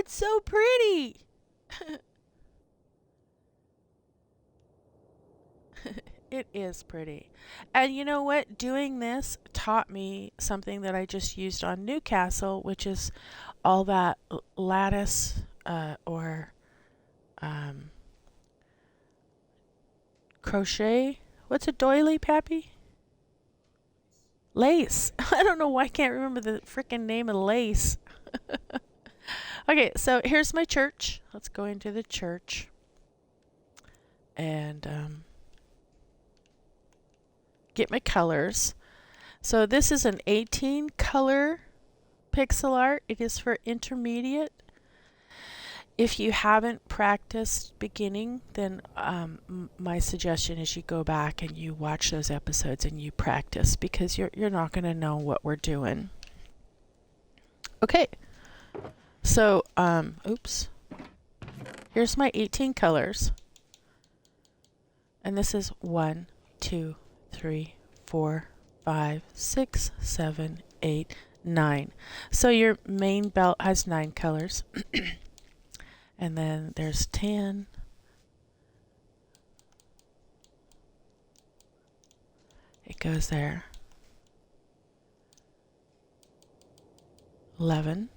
That's so pretty. It is pretty. And you know what? Doing this taught me something that I just used on Newcastle, which is all that lattice or um, crochet. What's a doily, Pappy? Lace. I don't know why I can't remember the freaking name of lace. Okay, so here's my church. Let's go into the church. And get my colors. So this is an 18 color pixel art. It is for intermediate. If you haven't practiced beginning, then my suggestion is you go back and you watch those episodes and you practice, because you're not going to know what we're doing. Okay, so oops. Here's my 18 colors. And this is 1, 2, 3, 4, 5, 6, 7, 8, 9. So your main belt has 9 colors. And then there's 10. It goes there. 11.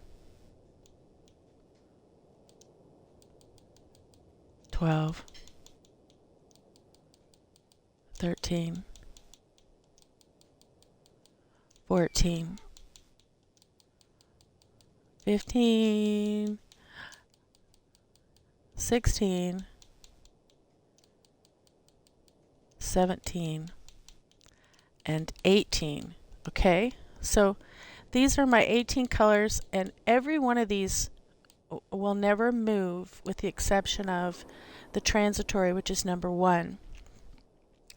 12. 13. 14. 15. 16. 17. And 18. Okay, so these are my 18 colors, and every one of these will never move with the exception of the transitory, which is number 1.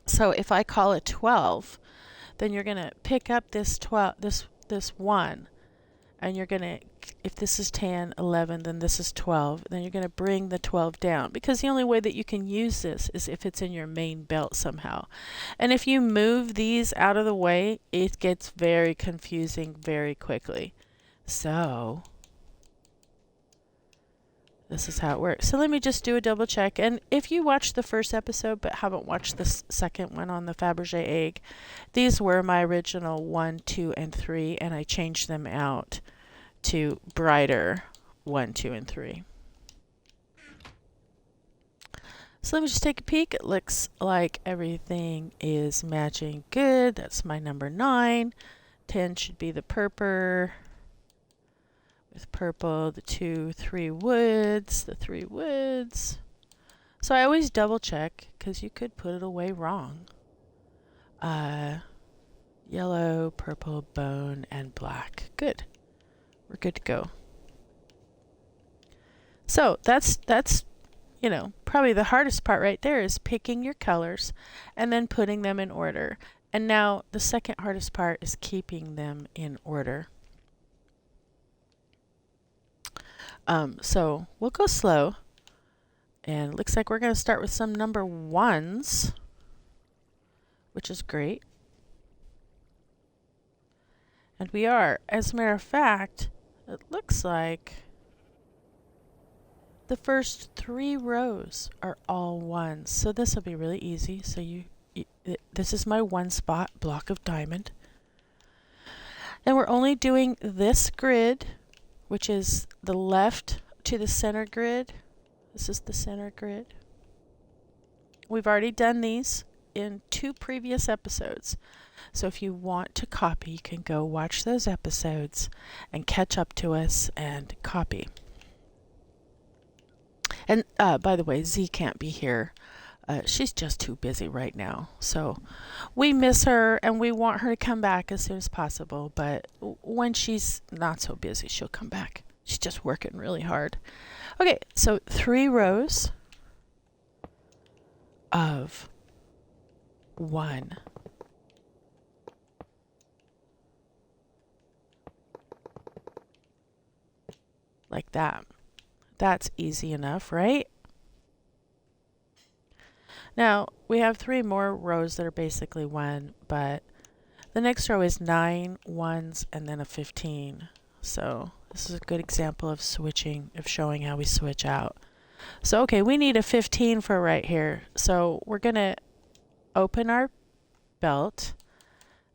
So if I call it 12, then you're going to pick up this 12, this 1, and you're going to, if this is 10, 11, then this is 12, then you're going to bring the 12 down, because the only way that you can use this is if it's in your main belt somehow. And if you move these out of the way, it gets very confusing very quickly. So this is how it works. So let me just do a double check. And if you watched the first episode but haven't watched the second one on the Faberge egg, these were my original 1, 2, and 3, and I changed them out to brighter 1, 2, and 3. So let me just take a peek. It looks like everything is matching good. That's my number 9. 10 should be the purple. With purple, the 2, 3 woods, the 3 woods. So I always double check, because you could put it away wrong. Yellow, purple, bone, and black. Good. We're good to go. So that's you know, probably the hardest part right there is picking your colors and then putting them in order. And now the second hardest part is keeping them in order. So we'll go slow, and it looks like we're going to start with some number 1s, which is great. And we are, as a matter of fact, it looks like the first 3 rows are all 1s. So this will be really easy. So this is my 1 spot block of diamond. And we're only doing this grid, which is the left to the center grid. This is the center grid. We've already done these in 2 previous episodes. So if you want to copy, you can go watch those episodes and catch up to us and copy. And by the way, Z can't be here. She's just too busy right now. So we miss her and we want her to come back as soon as possible. But when she's not so busy, she'll come back. She's just working really hard. Okay, so 3 rows of 1. Like that. That's easy enough, right? Now, we have 3 more rows that are basically 1, but the next row is 9 1s and then a 15. So This is a good example of switching, of showing how we switch out. So, okay, we need a 15 for right here. So we're going to open our belt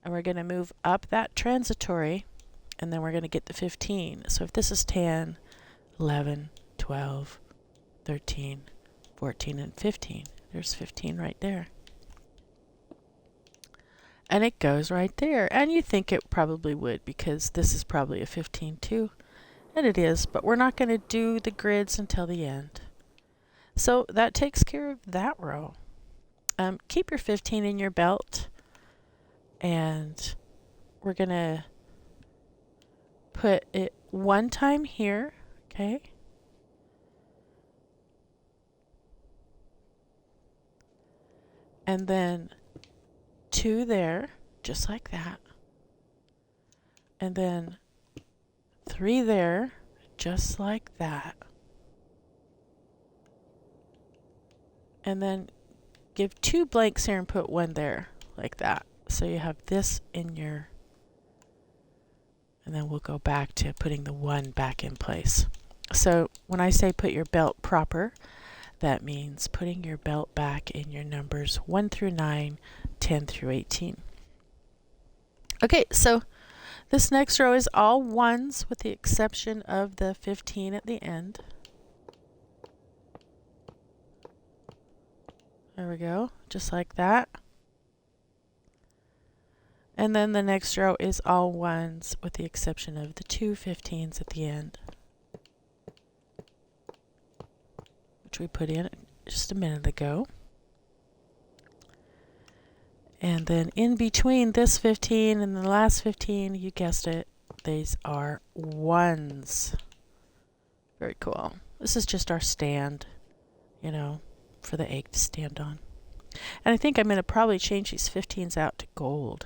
and we're going to move up that transitory and then we're going to get the 15. So if this is 10, 11, 12, 13, 14, and 15, there's 15 right there. And it goes right there. And you think it probably would because this is probably a 15 too. And it is, but we're not going to do the grids until the end. So that takes care of that row. Keep your 15 in your belt. And we're going to put it one time here, okay? And then 2 there, just like that. And then 3 there, just like that. And then give 2 blanks here and put 1 there, like that. So you have this in your, and then we'll go back to putting the 1 back in place. So when I say put your belt proper, that means putting your belt back in your numbers 1 through 9, 10 through 18. Okay, so this next row is all 1s with the exception of the 15 at the end. There we go, just like that. And then the next row is all 1s with the exception of the 2 15s at the end, which we put in just a minute ago. And then in between this 15 and the last 15, you guessed it, these are 1s. Very cool. This is just our stand, you know, for the egg to stand on. And I think I'm going to probably change these 15s out to gold.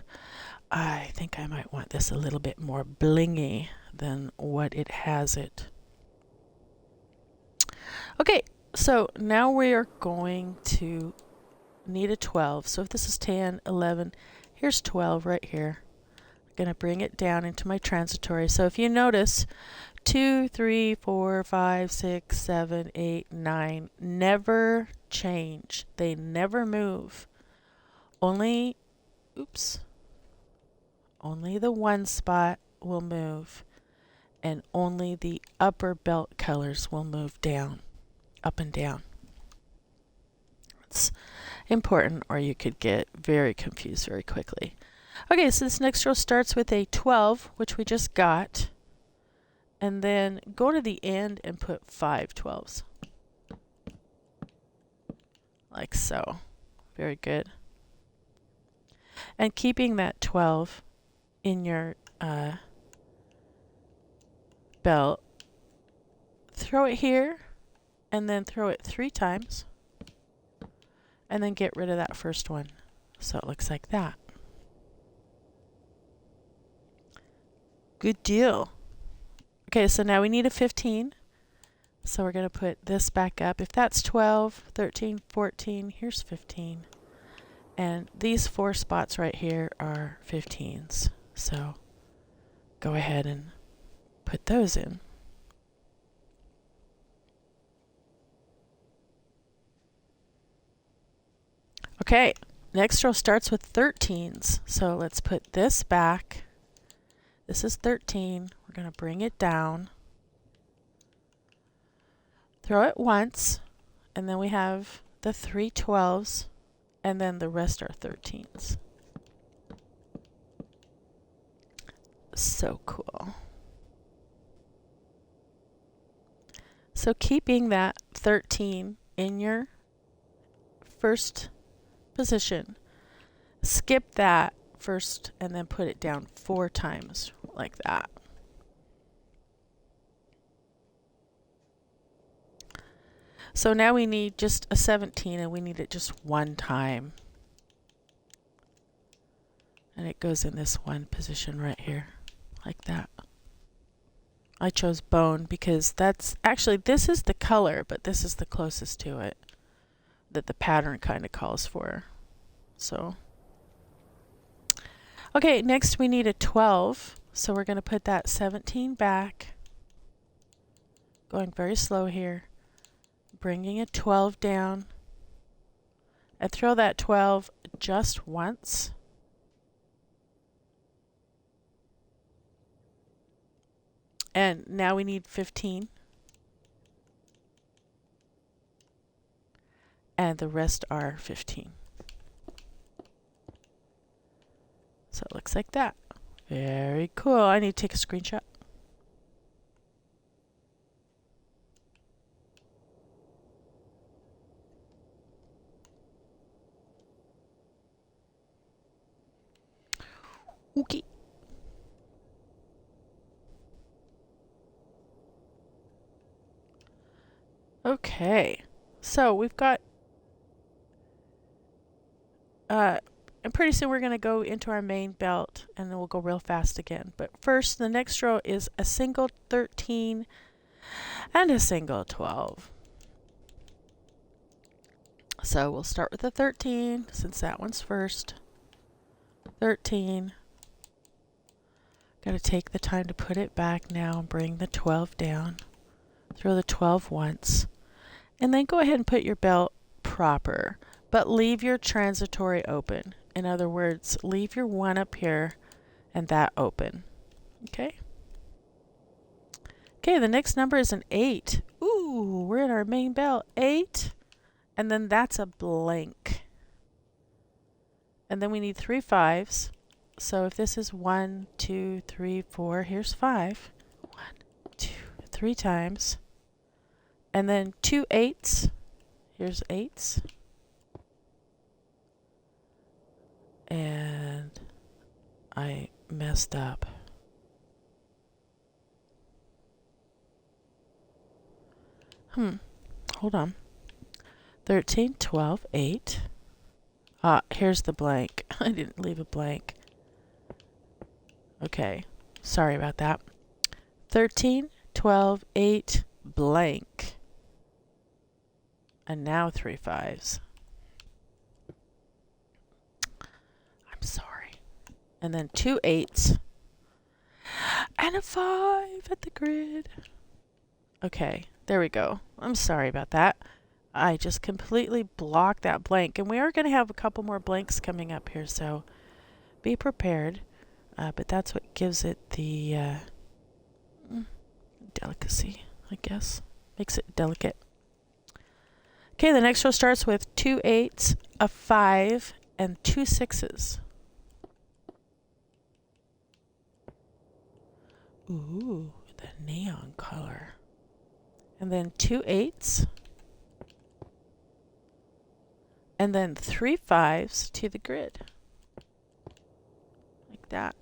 I think I might want this a little bit more blingy than what it has it. Okay, so now we are going to need a 12. So if this is 10, 11, here's 12 right here. I'm going to bring it down into my transitory. So if you notice, 2, 3, 4, 5, 6, 7, 8, 9 never change. They never move. Only the 1 spot will move, and only the upper belt colors will move down, up and down. It's important, or you could get very confused very quickly. Okay, so this next row starts with a 12, which we just got, and then go to the end and put 5 12s. Like so. Very good. And keeping that 12 in your belt, throw it here, and then throw it 3 times, and then get rid of that first one. So it looks like that. Good deal. Okay, so now we need a 15. So we're going to put this back up. If that's 12, 13, 14, here's 15. And these 4 spots right here are 15s. So go ahead and put those in. Okay, next row starts with 13s. So let's put this back. This is 13. We're going to bring it down. Throw it once, and then we have the 3 12s, and then the rest are 13s. So cool. So keeping that 13 in your first position, skip that first and then put it down 4 times like that. So now we need just a 17, and we need it just 1 time. And it goes in this one position right here, like that. I chose bone because that's actually, this is the color, but this is the closest to it that the pattern kind of calls for. So, okay, next we need a 12. So we're going to put that 17 back, going very slow here, bringing a 12 down, and throw that 12 just once. And now we need 15. And the rest are 15. So it looks like that. Very cool. I need to take a screenshot. Okay. Okay. So we've got and pretty soon we're going to go into our main belt and then we'll go real fast again. But first, the next row is a single 13 and a single 12. So we'll start with the 13 since that one's first. 13. Got to take the time to put it back now and bring the 12 down. Throw the 12 once. And then go ahead and put your belt proper, but leave your transitory open. In other words, leave your 1 up here and that open. Okay? Okay, the next number is an 8. Ooh, we're in our main belt. 8. And then that's a blank. And then we need 3 5s. So if this is 1, 2, 3, 4, here's 5. 1, 2, 3 times. And then 2 8s. Here's 8s. And I messed up. Hold on. 13, 12, 8. Ah, here's the blank. I didn't leave a blank. Okay, sorry about that. 13, 12, 8, blank. And now 3 5s. I'm sorry. And then 2 8s. And a 5 at the grid. Okay, there we go. I'm sorry about that. I just completely blocked that blank. And we are going to have a couple more blanks coming up here, so be prepared. But that's what gives it the delicacy, I guess. Makes it delicate. Okay, the next row starts with 2 8s, a 5, and 2 6s. Ooh, the neon color. And then 2 8s. And then 3 5s to the grid. Like that.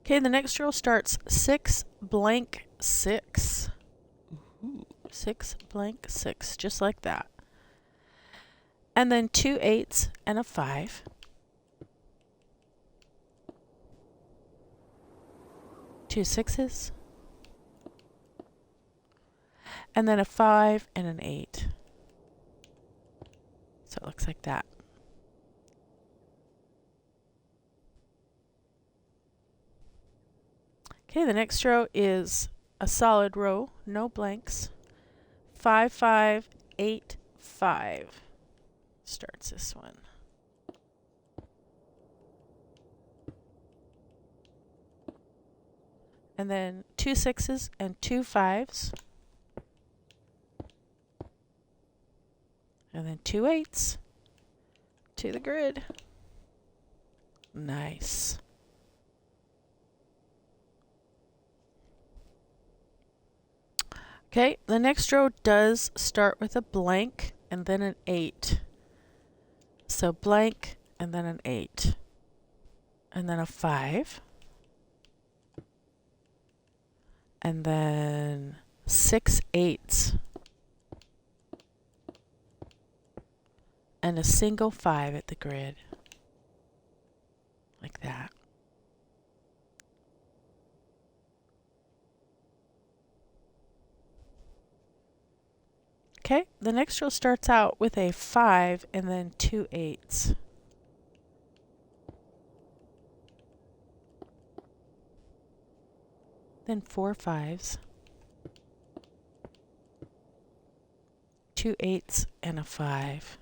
Okay, the next row starts 6 blank 6. Ooh, 6 blank 6, just like that. And then 2 8s and a 5. 2 6s. And then a 5 and an 8. So it looks like that. Okay, the next row is a solid row, no blanks. 5 5 8 5 starts this one. And then 2 6s and 2 5s. And then 2 8s to the grid. Nice. Okay, the next row does start with a blank and then an 8. So blank and then an 8. And then a 5. And then 6 8s. And a single 5 at the grid. Like that. Okay, the next row starts out with a 5 and then 2 8s. then 4 5s, 2 8s, and a 5.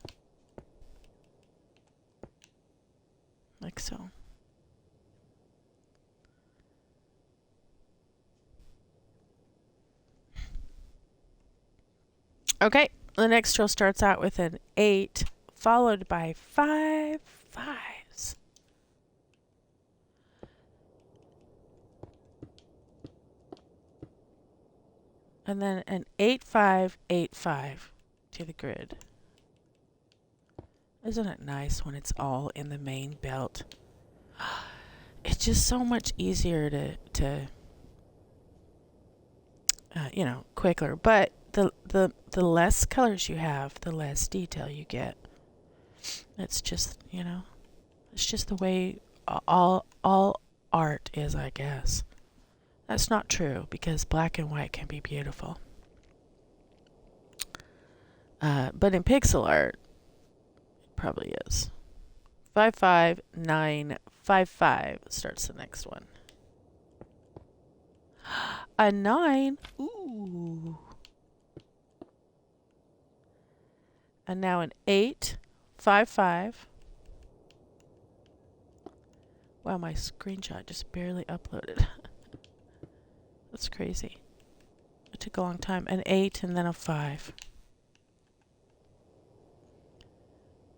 Like so. Okay, the next row starts out with an 8, followed by 5 5s. And then an 8 5 8 5 to the grid. Isn't it nice when it's all in the main belt? It's just so much easier to you know, quicker. But the less colors you have, the less detail you get. It's just, you know, it's just the way all art is, I guess. That's not true, because black and white can be beautiful. But in pixel art, it probably is. 5 5 9 5 5 starts the next one. A 9. Ooh. And now an 8 5 5. Wow, my screenshot just barely uploaded. That's crazy. It took a long time. An 8 and then a 5.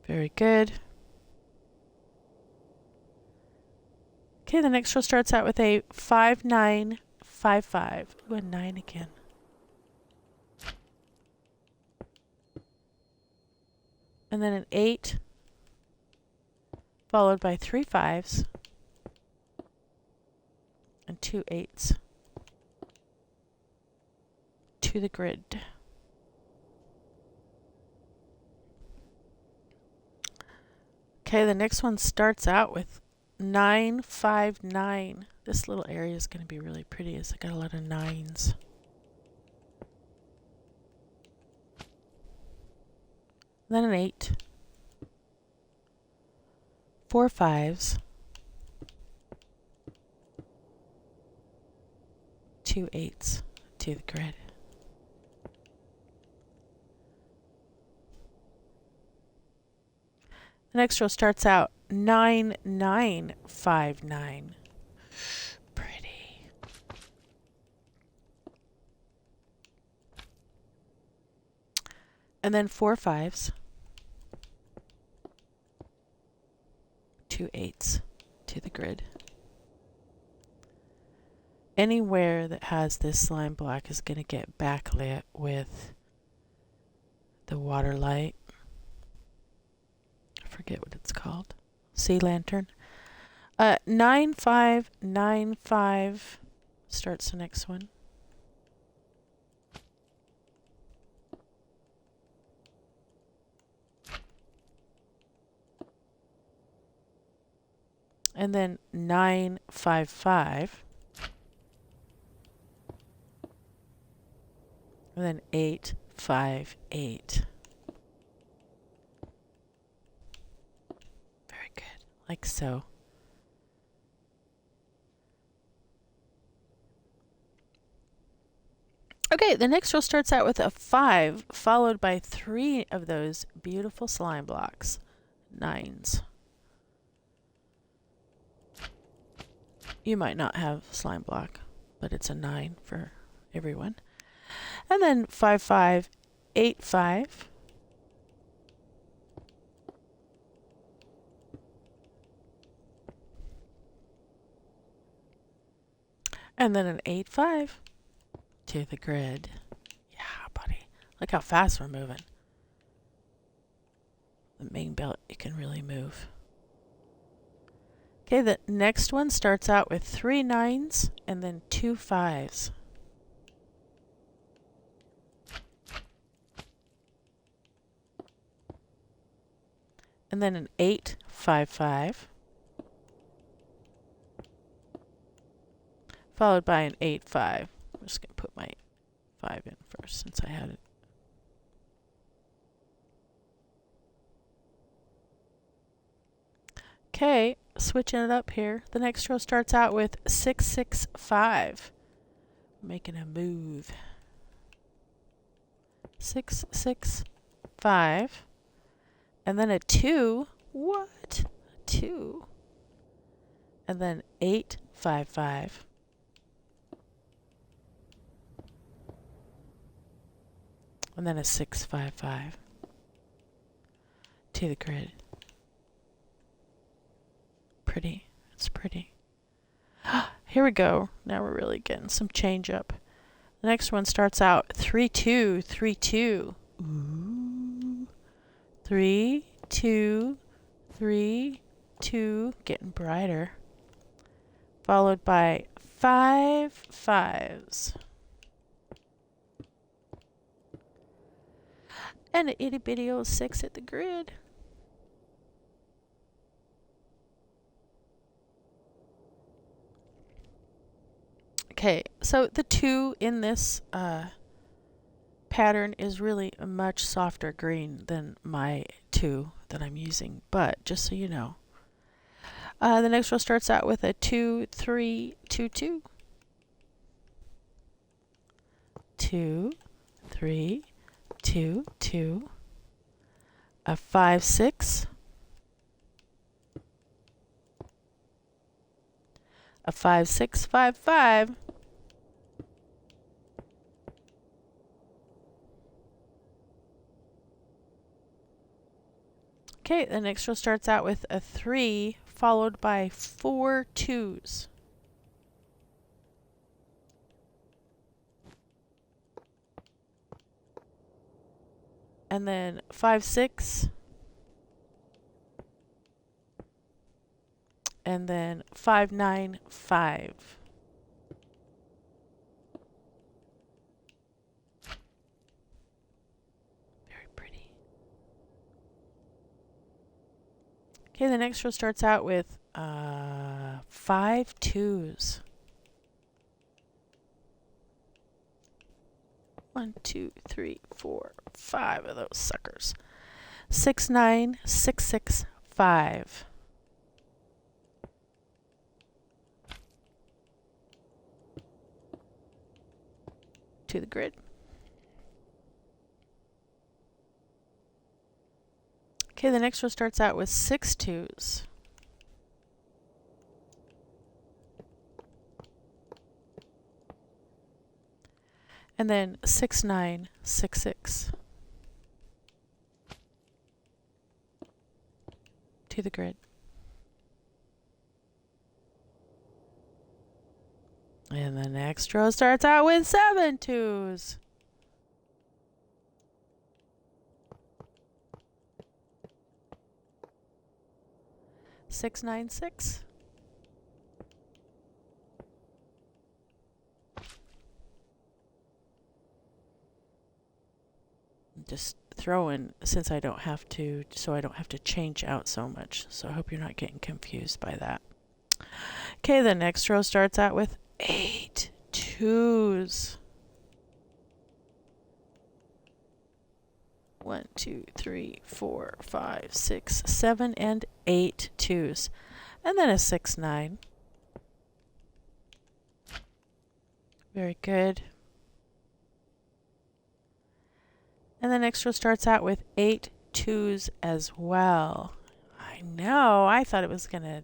Very good. Okay, the next row starts out with a 5 9 5 5. Ooh, a 9 again. And then an 8, followed by 3 5s and 2 8s to the grid. Okay, the next one starts out with 9 5 9. This little area is going to be really pretty as I got a lot of 9s. Then an 8, 4 5s, 2 8s to the grid. The next row starts out 9 9 5 9. Pretty. And then 4 5s, 2 8s to the grid. Anywhere that has this slime block is going to get backlit with the water light. I forget what it's called. Sea lantern. 9 5 9 5 starts the next one. And then 9 5 5. And then 8 5 8. Very good. Like so. Okay, the next row starts out with a 5, followed by 3 of those beautiful slime blocks. 9s. You might not have slime block, but it's a 9 for everyone. And then 5 5 8 5. And then an 8 5 to the grid. Yeah, buddy. Look how fast we're moving. The main belt, you can really move. Okay, the next one starts out with 3 9s and then 2 5s. And then an 8 5 5. Followed by an 8 5. I'm just going to put my 5 in first since I had it. Okay, switching it up here. The next row starts out with 6 6 5. Making a move. 6, 6, 5. And then a 2. What? 2. And then 8, 5, 5. And then a 6, 5, 5. To the grid. Pretty. It's pretty. Here we go. Now we're really getting some change up. The next one starts out 3, 2, 3, 2. Ooh. 3, 2, 3, 2. Getting brighter. Followed by 5 5s. And an itty bitty old 6 at the grid. Okay, so the 2 in this pattern is really a much softer green than my 2 that I'm using, but just so you know. The next row starts out with a 2, 3, 2, 2. 2, 3, 2, 2. A 5, 6. A 5, 6, 5, 5. Okay, the next row starts out with a 3 followed by 4 2s. And then 5 6. And then 5 9 5. Very pretty. Okay, the next row starts out with 5 2s. 1 2 3 4 5 of those suckers. 6 9 6 6 5. To the grid. Okay, the next row starts out with 6 2s. And then 6 9 6 6. To the grid. And the next row starts out with 7 2s. Six nine six. Just throw in since I don't have to, so I don't have to change out so much. So I hope you're not getting confused by that. Okay, the next row starts out with 8 2s. 1 2 3 4 5 6 7 and 8 2s. And then a 6 9. Very good. And the next row starts out with 8 2s as well. I know, I thought it was going to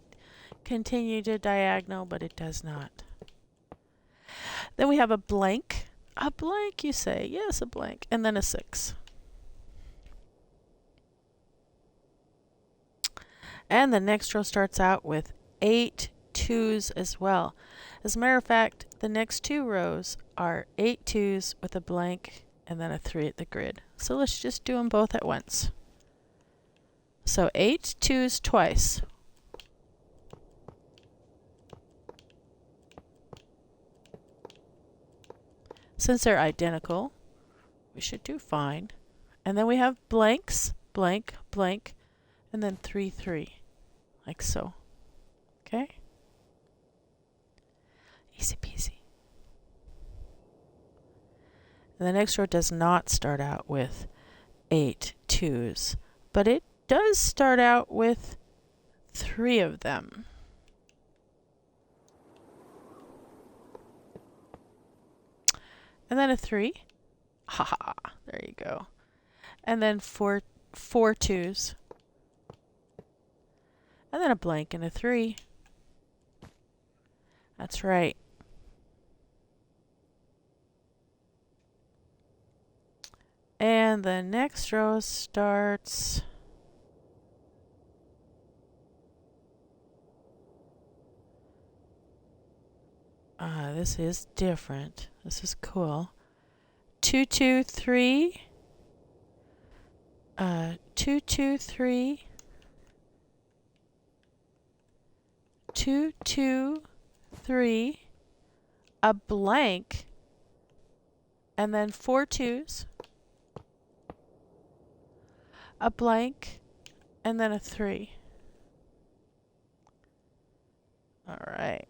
continue to diagonal, but it does not. Then we have a blank. A blank, you say. Yes, a blank. And then a 6. And the next row starts out with 8 2s as well. As a matter of fact, the next 2 rows are 8 2s with a blank and then a 3 at the grid. So let's just do them both at once. So 8 2s twice. Since they're identical, we should do fine. And then we have blanks, blank, blank, and then 3 3, like so. Okay? Easy peasy. And the next row does not start out with 8 2s, but it does start out with 3 of them. and then a 3. Ha ha, there you go. And then four 2s, and then a blank and a 3. That's right. And the next row starts this is different. This is cool. 2 2 3 2 2 3 2 2 3 a blank and then 4 2s, a blank and then a 3. All right.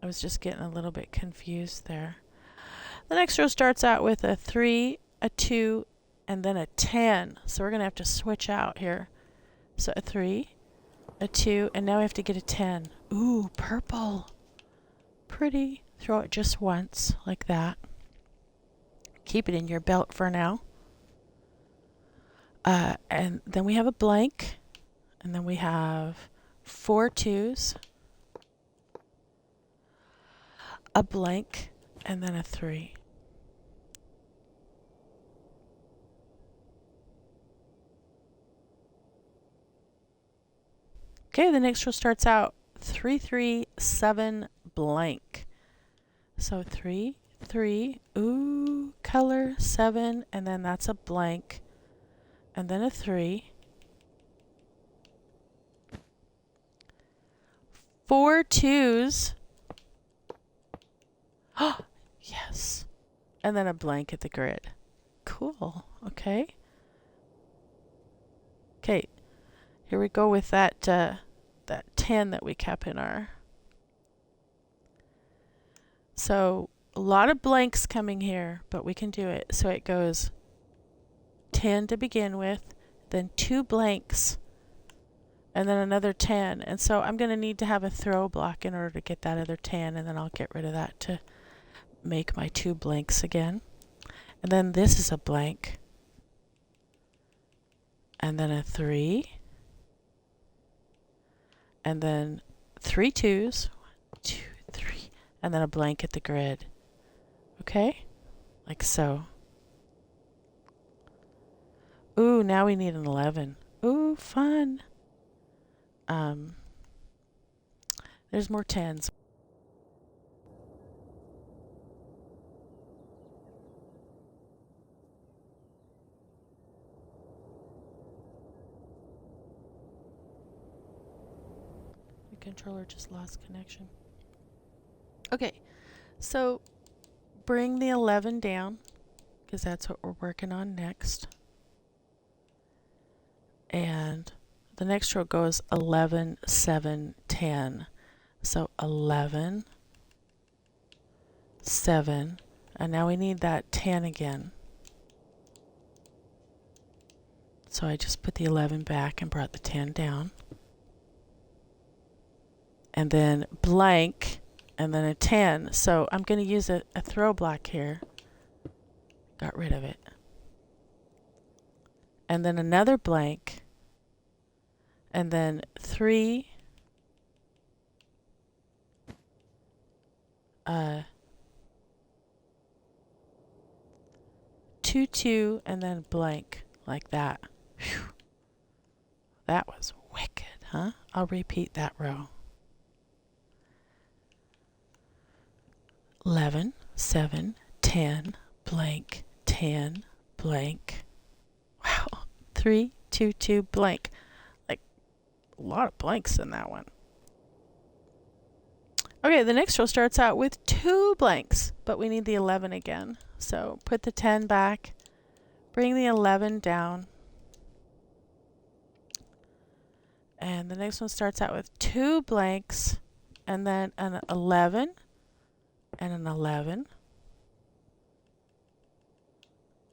I was just getting a little bit confused there. The next row starts out with a 3, a 2, and then a 10. So we're going to have to switch out here. So a 3, a 2, and now we have to get a 10. Ooh, purple. Pretty. Throw it just once, like that. Keep it in your belt for now. And then we have a blank, and then we have 4 2s, a blank, and then a 3. Okay, the next row starts out 3 3 7 blank. So 3 3, ooh, color 7, and then that's a blank, and then a 3. 4 2s. Oh, yes. And then a blank at the grid. Cool. Okay. Okay. Here we go with that 10 that we kept in our. So a lot of blanks coming here, but we can do it. So it goes 10 to begin with, then 2 blanks, and then another 10. And so I'm going to need to have a throw block in order to get that other 10, and then I'll get rid of that to make my 2 blanks again. And then this is a blank, and then a 3, and then 3 2s, 1 2 3, and then a blank at the grid. Okay, like so. Ooh, now we need an 11. Ooh, fun. There's more 10s. The controller just lost connection. Okay, so bring the 11 down, because that's what we're working on next. And the next row goes 11 7 10. So 11 7, and now we need that 10 again. So I just put the 11 back and brought the 10 down. And then blank, and then a 10. So I'm going to use a throw block here. Got rid of it. And then another blank, and then 3, 2 2, and then blank, like that. Whew. That was wicked, huh? I'll repeat that row. 11 7 10 blank 10 blank. Wow. 3 2 2 blank. Like a lot of blanks in that one. Okay, the next row starts out with 2 blanks, but we need the 11 again. So put the 10 back, bring the 11 down, and the next one starts out with 2 blanks, and then an 11, and an 11,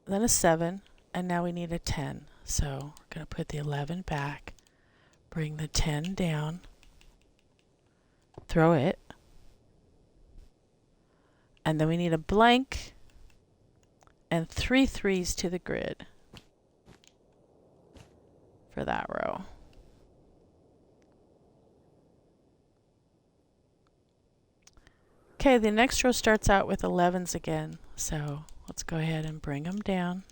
then a 7, and now we need a 10. So we're going to put the 11 back, bring the 10 down, throw it, And then we need a blank and 3 3s to the grid for that row. Okay, the next row starts out with 11s again, so let's go ahead and bring them down.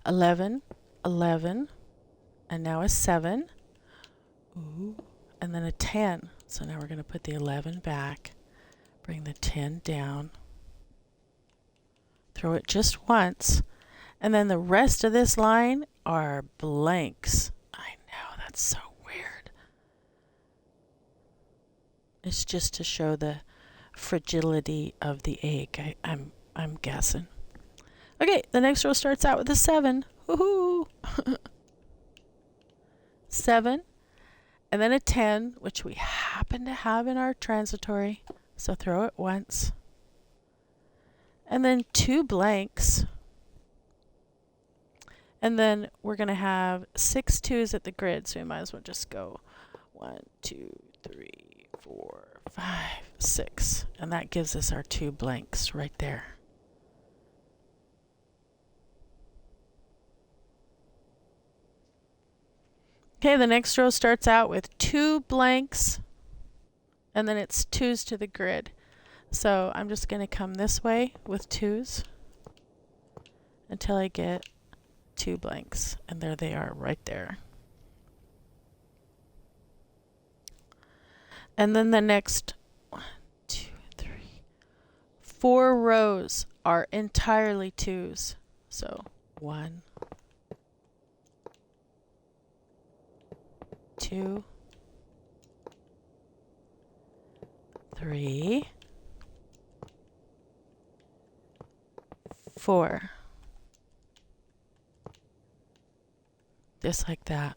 Eleven, 11, and now a 7. Ooh, and then a 10. So now we're going to put the 11 back, bring the 10 down, throw it just once, and then the rest of this line are blanks. I know, that's so weird. It's just to show the fragility of the egg, I'm guessing. Okay, the next row starts out with a 7. Woohoo! 7, and then a 10, which we happen to have in our transitory, so throw it once. And then 2 blanks. And then we're going to have 6 2s at the grid, so we might as well just go 1, 2, 3, 4, 5, 6. And that gives us our 2 blanks right there. Okay, the next row starts out with 2 blanks, and then it's 2s to the grid. So I'm just going to come this way with 2s until I get 2 blanks, and there they are right there. And then the next 1, 2, 3, 4 rows are entirely 2s. So 1, 2, 3, 4. Just like that.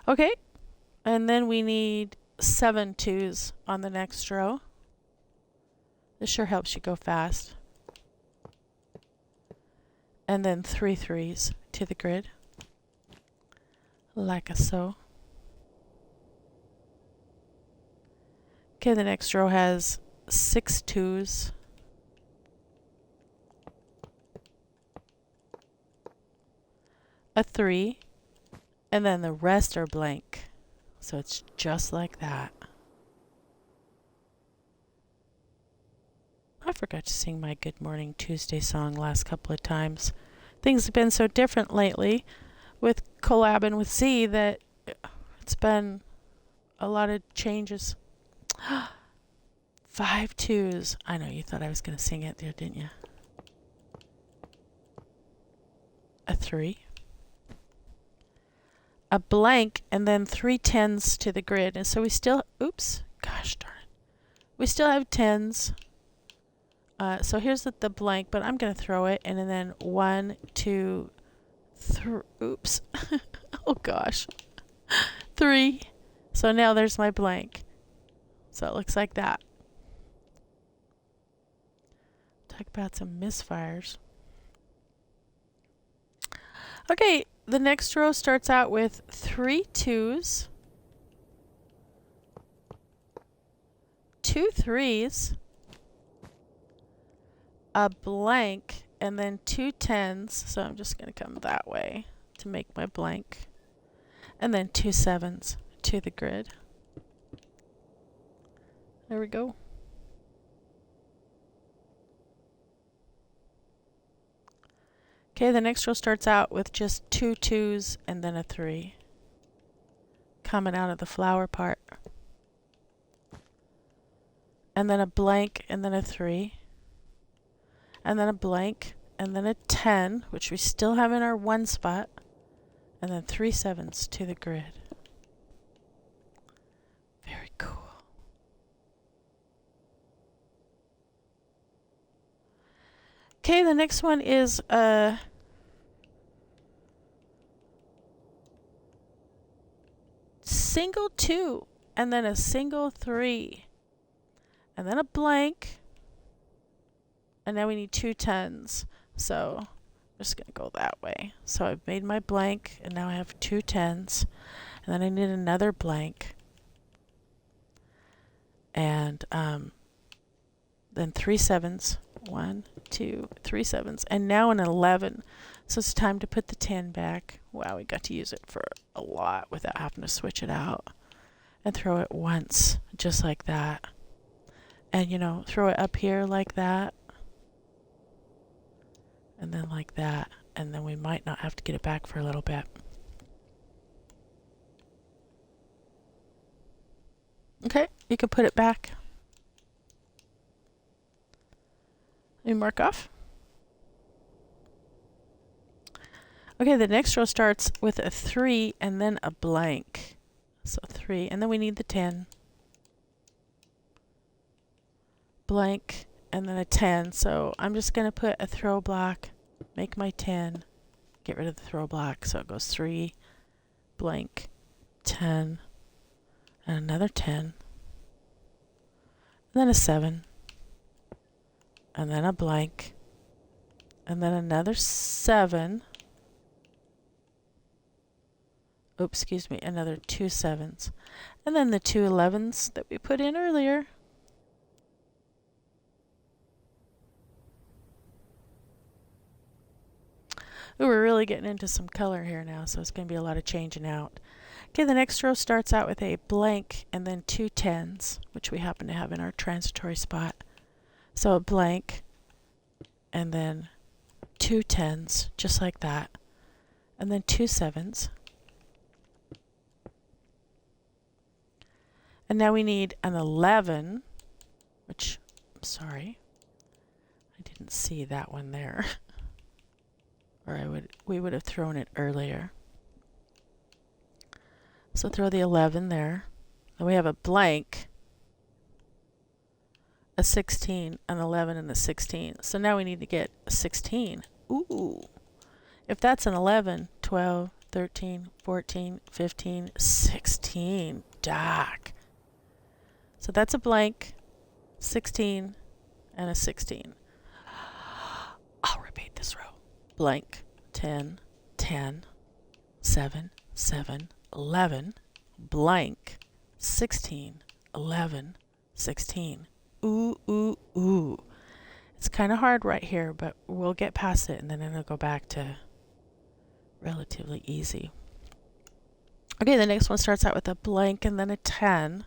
Okay, and then we need 7 2s on the next row. This sure helps you go fast. And then 3 3s to the grid, like so. Okay, the next row has 6 2s. A 3, and then the rest are blank. So it's just like that. I forgot to sing my Good Morning Tuesday song last couple of times. Things have been so different lately with collabing with Z that it's been a lot of changes. 5 2s. I know you thought I was going to sing it there, didn't you? A 3. A blank, and then 3 10s to the grid. And so we still, oops, gosh darn it. We still have 10s. So here's the blank, but I'm going to throw it, and then 1, 2, 3, oops. Oh gosh. 3. So now there's my blank. So it looks like that. Talk about some misfires. Okay, the next row starts out with 3 2s, 2 3s, a blank, and then 2 10s. So I'm just going to come that way to make my blank. And then 2 7s to the grid. There we go. Okay, the next row starts out with just 2 2s and then a 3 coming out of the flower part. And then a blank and then a 3. And then a blank and then a 10, which we still have in our 1 spot. And then 3 7s to the grid. Very cool. Okay, the next one is a single 2 and then a single 3 and then a blank, and now we need 2 10s. So just going to go that way. So I've made my blank, and now I have 2 10s, and then I need another blank, and then 3 7s. 1, 2, 3 7s, and now an 11. So it's time to put the 10 back. Wow, we got to use it for a lot without having to switch it out. And throw it once, just like that. And you know, throw it up here like that. And then like that. And then we might not have to get it back for a little bit. Okay, you can put it back. You mark off. Okay, the next row starts with a 3 and then a blank. So 3, and then we need the 10. Blank, and then a 10. So I'm just going to put a throw block, make my 10, get rid of the throw block. So it goes 3, blank, 10, and another 10, and then a 7, and then a blank, and then another 7. Oops, excuse me, another 2 7s. And then the 2 11s that we put in earlier. Ooh, we're really getting into some color here now, so it's going to be a lot of changing out. Okay, the next row starts out with a blank and then 2 10s, which we happen to have in our transitory spot. So a blank and then 2 10s, just like that. And then 2 7s. And now we need an 11, which, I'm sorry, I didn't see that one there. Or we would have thrown it earlier. So throw the 11 there. And we have a blank, a 16, an 11, and a 16. So now we need to get a 16. Ooh. If that's an 11, 12, 13, 14, 15, 16. Doc. So that's a blank, 16, and a 16. I'll repeat this row. Blank, 10, 10, 7, 7, 11, blank, 16, 11, 16. Ooh, ooh, ooh. It's kind of hard right here, but we'll get past it, and then it'll go back to relatively easy. Okay, the next one starts out with a blank and then a 10.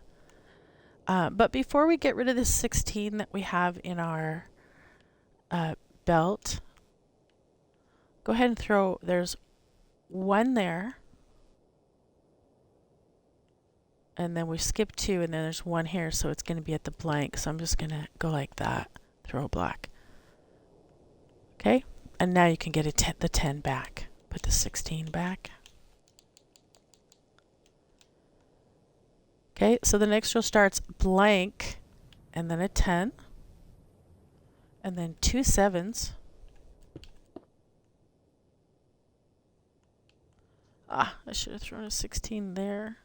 But before we get rid of this 16 that we have in our belt, go ahead and throw, there's 1 there, and then we skip 2, and then there's 1 here, so it's going to be at the blank. So I'm just going to go like that, throw a block. Okay, and now you can get the 10 back. Put the 16 back. Okay, so the next row starts blank, and then a 10, and then 2 7s. Ah, I should have thrown a 16 there.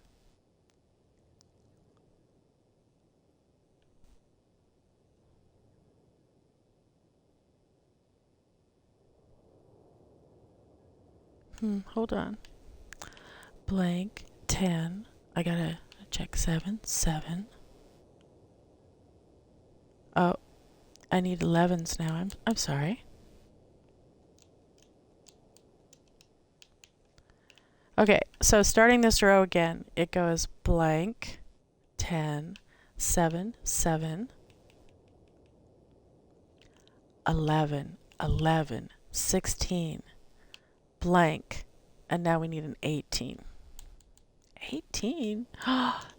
Hold on. Blank, 10. I gotta check 7, 7. Oh, I need 11s now. I'm sorry. Okay, so starting this row again, it goes blank, 10, 7, 7, 11, 11, 16, blank, and now we need an 18. 18?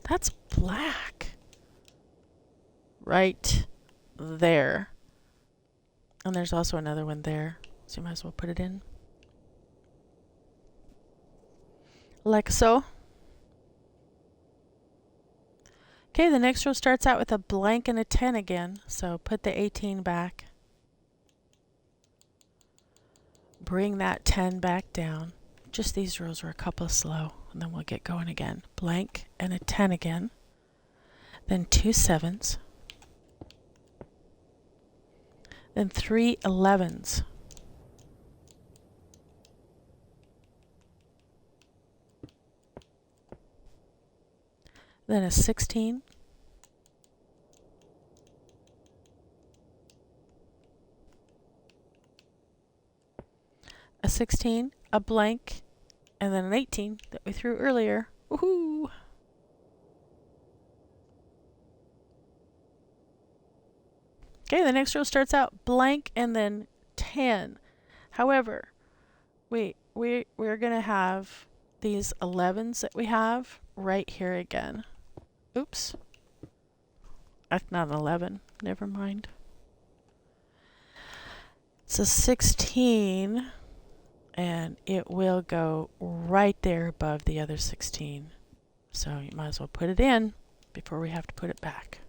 That's black. Right there. And there's also another one there, so you might as well put it in. Like so. Okay, the next row starts out with a blank and a 10 again, so put the 18 back. Bring that 10 back down. Just these rows are a couple slow, and then we'll get going again. Blank and a 10 again. Then 2 7s. Then 3 11s. then a 16, a 16, a blank, and then an 18 that we threw earlier. Woohoo! Okay, the next row starts out blank and then 10. However, we're going to have these 11s that we have right here again. Oops. That's not an 11. Never mind. It's a 16, and it will go right there above the other 16. So you might as well put it in before we have to put it back.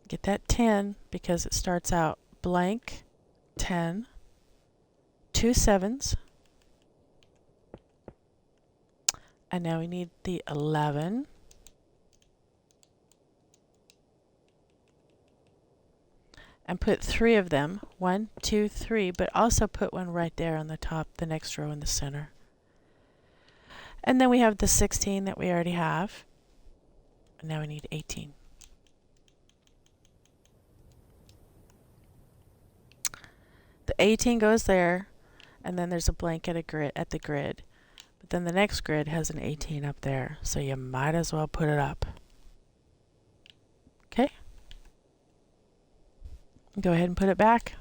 Get that 10 because it starts out blank, 10, 2 7s, and now we need the 11, and put 3 of them, 1, 2, 3, but also put one right there on the top, the next row in the center. And then we have the 16 that we already have, and now we need 18. The 18 goes there, and then there's a blank at the grid. But then the next grid has an 18 up there, so you might as well put it up. Okay? Go ahead and put it back.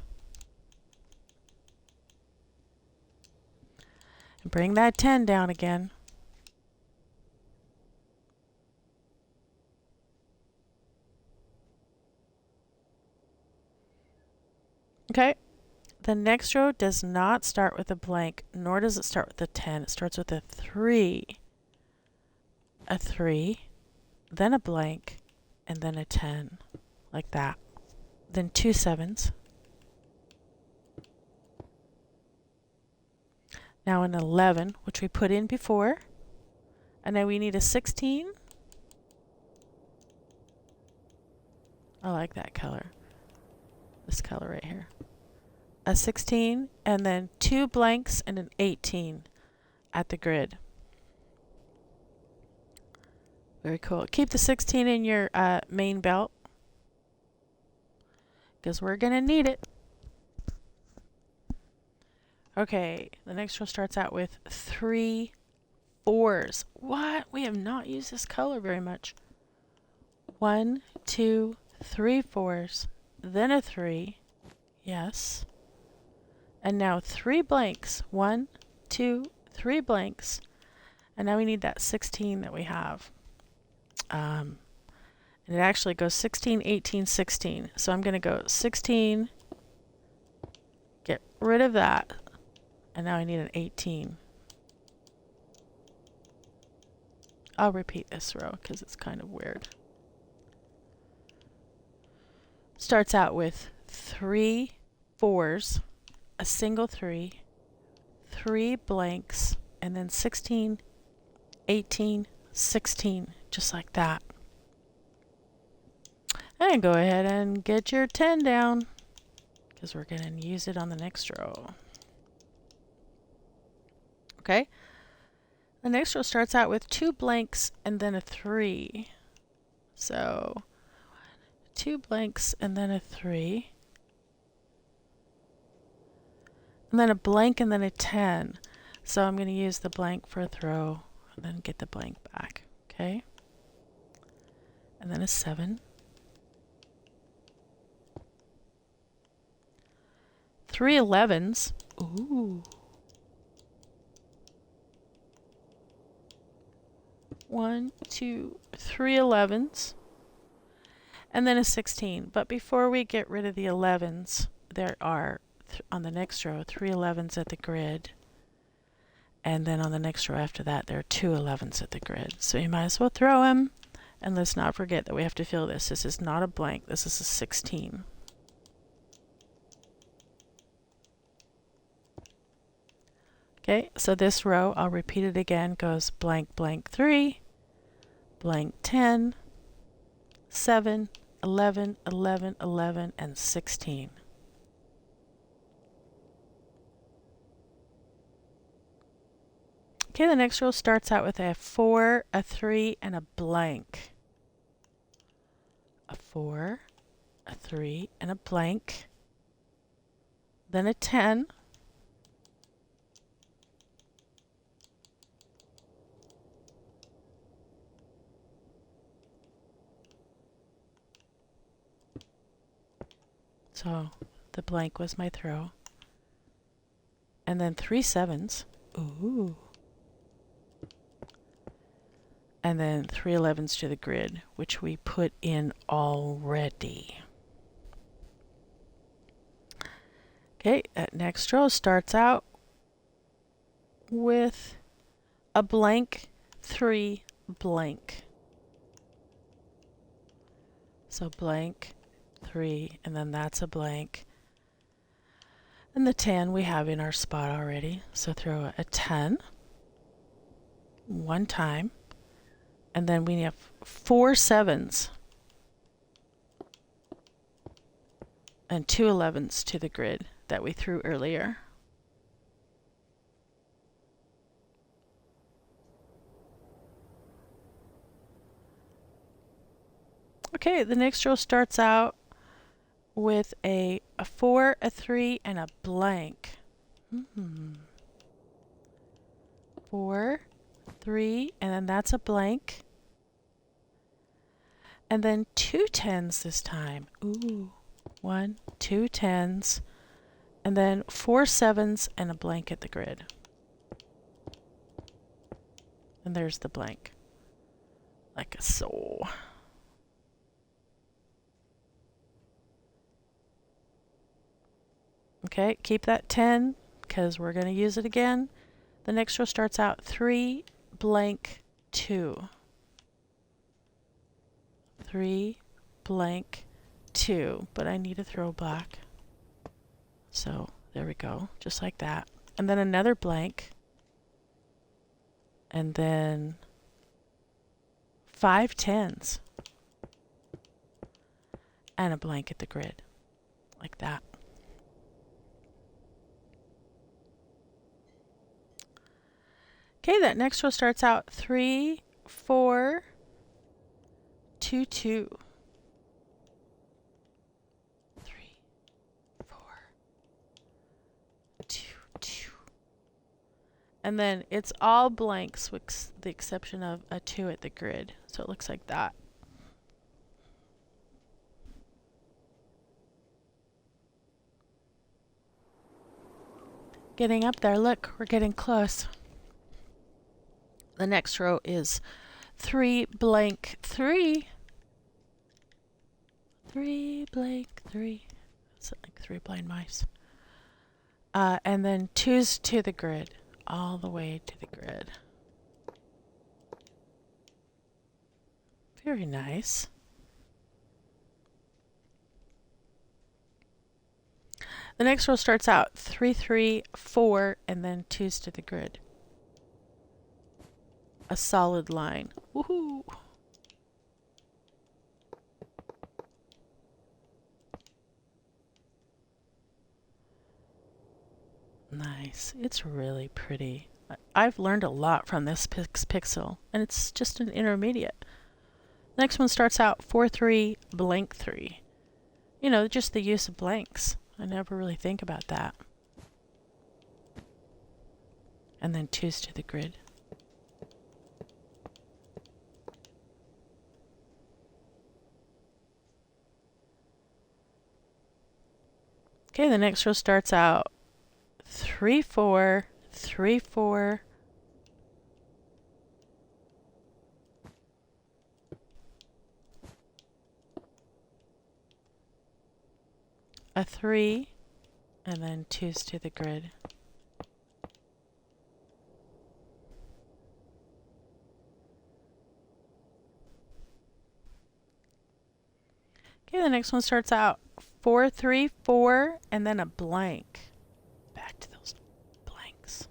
And bring that 10 down again. Okay? The next row does not start with a blank, nor does it start with a 10. It starts with a 3, then a blank, and then a 10, like that. Then 2 7s. Now an 11, which we put in before. And now we need a 16. I like that color. This color right here. A 16, and then 2 blanks and an 18 at the grid. Very cool. Keep the 16 in your main belt because we're going to need it. Okay, the next row starts out with 3 4s. What? We have not used this color very much. 1, 2, 3 4s, then a 3. Yes. And now 3 blanks. 1, 2, 3 blanks. And now we need that 16 that we have. And it actually goes 16, 18, 16. So I'm going to go 16, get rid of that. And now I need an 18. I'll repeat this row because it's kind of weird. Starts out with 3 4s. A single 3, 3 blanks, and then 16, 18, 16, just like that. And go ahead and get your 10 down, because we're going to use it on the next row. Okay? The next row starts out with 2 blanks and then a 3. So, 2 blanks and then a 3. And then a blank and then a 10. So I'm going to use the blank for a throw and then get the blank back. Okay? And then a 7. 3 11s. Ooh. 1, 2, 3 11s. And then a 16. But before we get rid of the 11s, there are on the next row 3 11s at the grid, and then on the next row after that there are 2 11s at the grid. So you might as well throw them, and let's not forget that we have to fill this. This is not a blank, this is a 16. Okay, so this row, I'll repeat it again, goes blank blank 3, blank 10, 7, 11, 11, 11, and 16. Okay, the next row starts out with a 4, a 3, and a blank. A 4, a 3, and a blank. Then a 10. So the blank was my throw. And then 3 7s. Ooh. And then 3 11s to the grid, which we put in already. Okay, that next row starts out with a blank, 3, blank. So blank, 3, and then that's a blank. And the 10 we have in our spot already. So throw a 10 one time. And then we have 4 7s and 2 11s to the grid that we threw earlier. Okay, the next row starts out with a 4, a 3, and a blank. 4, 3, and then that's a blank. And then 2 10s this time. Ooh, 1, 2 10s, and then 4 7s and a blank at the grid. And there's the blank, like so. Okay, keep that 10 because we're going to use it again. The next row starts out 3, blank, 2. 3, blank, 2. But I need to throw black. So there we go, just like that. And then another blank. And then 5 10s. And a blank at the grid, like that. Okay, that next row starts out 3, 4, 2 2. 3, 4, 2 2. And then it's all blanks with the exception of a 2 at the grid. So it looks like that. Getting up there, look, we're getting close. The next row is 3 blank 3. 3 blank 3. It's like 3 blind mice. And then 2s to the grid, all the way to the grid. Very nice. The next row starts out 3 3 4 and then 2s to the grid. A solid line. Woohoo! Nice. It's really pretty. I've learned a lot from this pixel, and it's just an intermediate. The next one starts out 4 3 blank 3. You know, just the use of blanks. I never really think about that. And then 2s to the grid. Okay, the next row starts out 3 4 3 4. A 3 and then 2s to the grid. Okay, the next one starts out 4 3 4 and then a blank. Back to those blanks.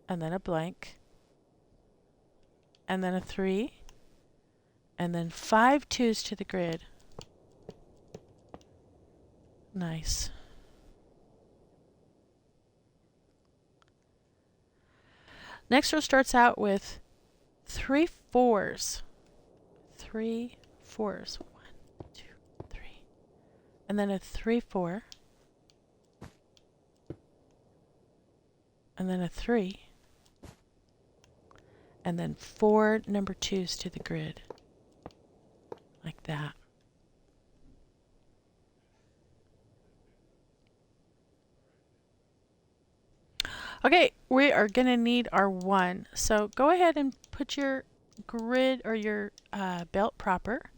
And then a blank. And then a 3. And then 5 2s to the grid. Nice. Next row starts out with 3 4s. 3 4s. 1, 2, 3. And then a 3 4. And then a 3. And then 4 number 2s to the grid. Like that. Okay, we are going to need our 1. So go ahead and put your grid or your belt proper.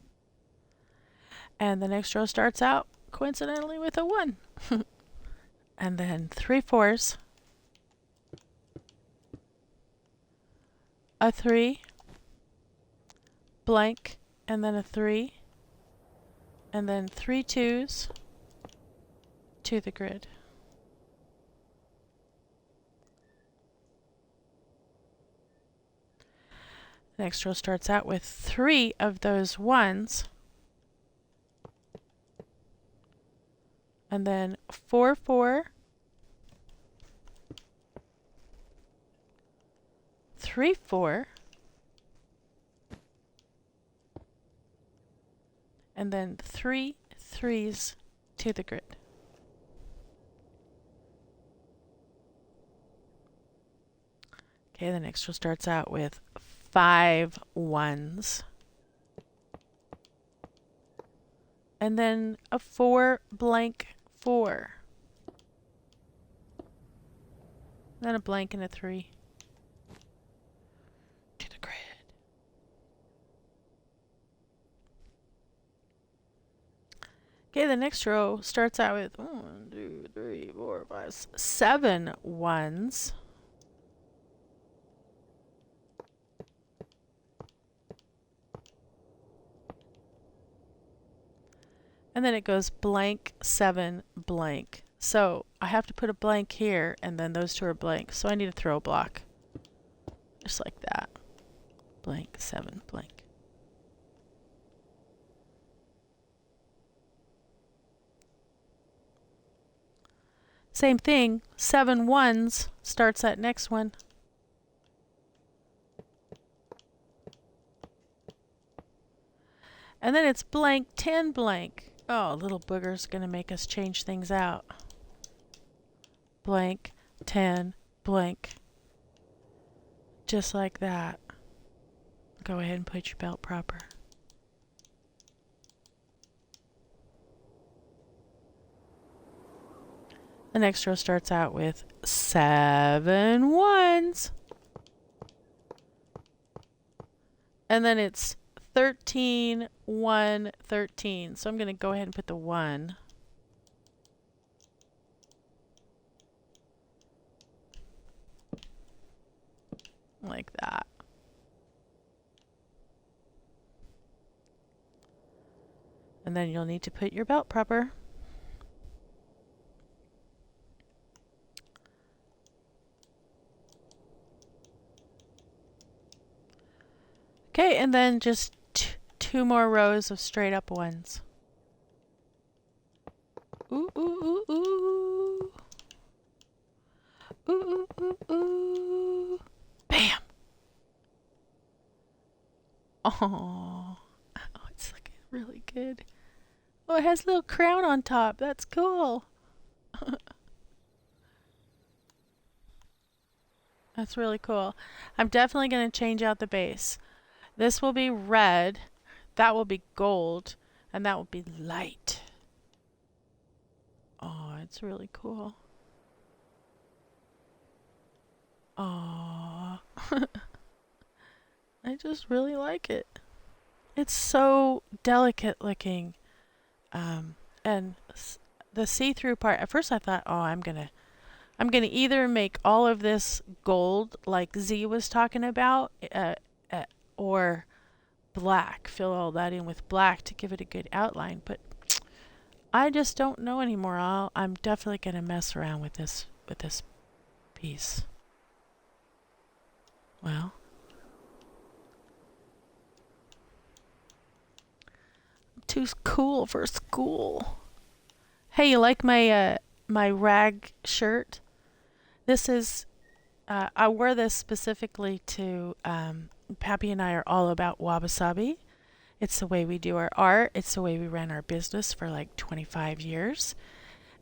And the next row starts out coincidentally with a 1. And then 3 4s. A 3. Blank. And then a 3. And then 3 2s to the grid. Next row starts out with 3 of those 1s. And then 4 4. 3 4. And then 3 3s to the grid. Okay, the next row starts out with 5 1s. And then a 4 blank 4. Then a blank and a 3 to the grid. Okay, the next row starts out with 1, 2, 3, 4, 5, 7 1s. And then it goes blank, 7, blank. So I have to put a blank here, and then those 2 are blank. So I need a throw block. Just like that. Blank, 7, blank. Same thing, 7 1s starts that next one. And then it's blank, 10, blank. Oh, little booger's going to make us change things out. Blank, 10, blank. Just like that. Go ahead and put your belt proper. The next row starts out with 7 1s. And then it's 13, 1, 13. So I'm going to go ahead and put the 1. Like that. And then you'll need to put your belt proper. Okay, and then just 2 more rows of straight up 1s. Ooh, ooh, ooh, ooh. Ooh, ooh, ooh, ooh. Bam! Oh, it's looking really good. Oh, it has a little crown on top. That's cool. That's really cool. I'm definitely going to change out the base. This will be red, that will be gold, and that will be light. Oh, it's really cool. Oh, I just really like it. It's so delicate looking. And the see-through part, at first I thought, oh, I'm gonna either make all of this gold like Z was talking about, or black, fill all that in with black to give it a good outline, but I just don't know anymore. I'm definitely gonna mess around with this piece. Well, I'm too cool for school. Hey, you like my my rag shirt? This is I wore this specifically to, Pappy and I are all about wabi-sabi. It's the way we do our art. It's the way we ran our business for like 25 years.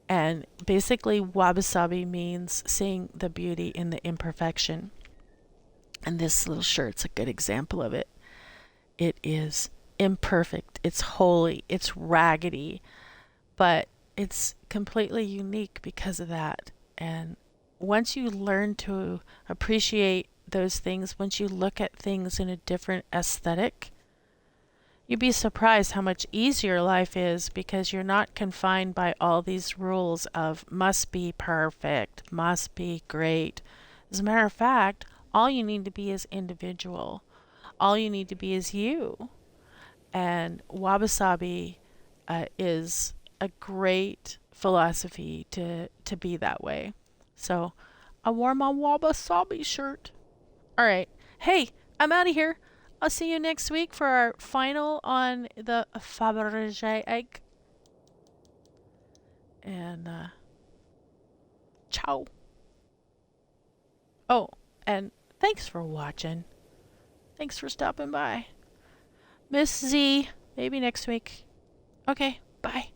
And basically, wabi-sabi means seeing the beauty in the imperfection. And this little shirt's a good example of it. It is imperfect, it's holy, it's raggedy, but it's completely unique because of that. And once you learn to appreciate those things, once you look at things in a different aesthetic, you'd be surprised how much easier life is because you're not confined by all these rules of must be perfect, must be great. As a matter of fact, all you need to be is individual. All you need to be is you. And wabi-sabi is a great philosophy to be that way. So I wore my wabi-sabi shirt. All right. Hey, I'm out of here. I'll see you next week for our final on the Faberge egg. And ciao. Oh, and thanks for watching. Thanks for stopping by. Miss Z, maybe next week. Okay, bye.